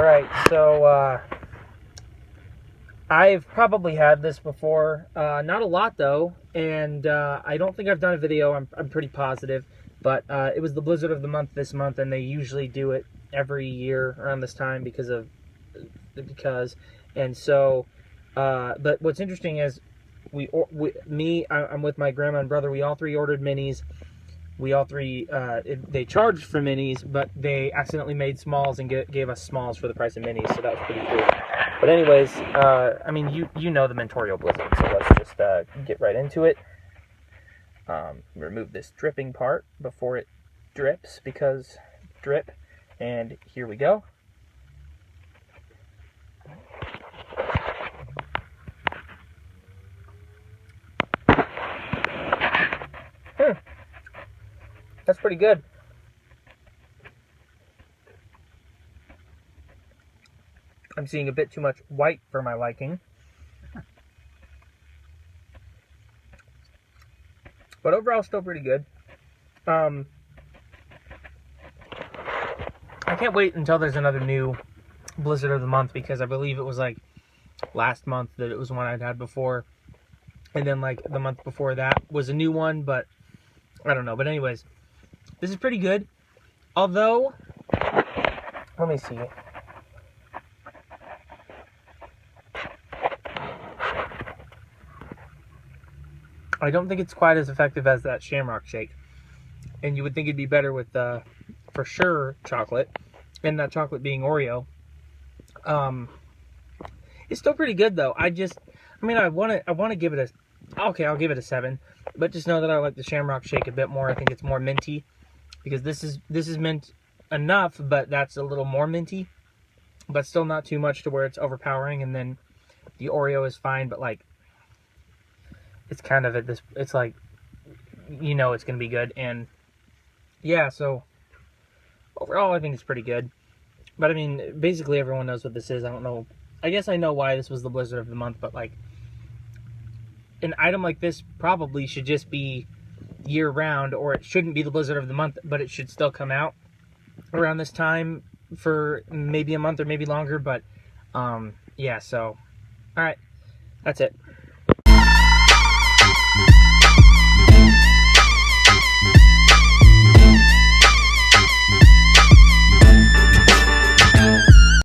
Alright, so I've probably had this before. Not a lot though, and I don't think I've done a video. I'm pretty positive, but it was the Blizzard of the Month this month, and they usually do it every year around this time and so but what's interesting is I'm with my grandma and brother. We all three ordered minis. We all three, they charged for minis, but they accidentally made smalls and gave us smalls for the price of minis, so that was pretty cool. But anyways, I mean, you know the Mentorial Blizzard, so let's just get right into it. Remove this dripping part before it drips, because drip, and here we go. That's pretty good. I'm seeing a bit too much white for my liking. But overall, still pretty good. I can't wait until there's another new Blizzard of the Month, because I believe it was like last month that it was one I'd had before. And then like the month before that was a new one, but I don't know. But anyways, this is pretty good. Although, let me see. I don't think it's quite as effective as that Shamrock Shake. And you would think it'd be better with, for sure, chocolate. And that chocolate being Oreo. It's still pretty good, though. I want to give it okay, I'll give it a 7. But just know that I like the Shamrock Shake a bit more. I think it's more minty. Because this is mint enough, but that's a little more minty. But still not too much to where it's overpowering. And then the Oreo is fine, but like, it's kind of it's like, you know it's going to be good. And yeah, so overall I think it's pretty good. But I mean, basically everyone knows what this is. I don't know. I guess I know why this was the Blizzard of the Month, but like, an item like this probably should just be year-round, or it shouldn't be the Blizzard of the Month, but it should still come out around this time for maybe a month or maybe longer. But yeah, so alright, that's it.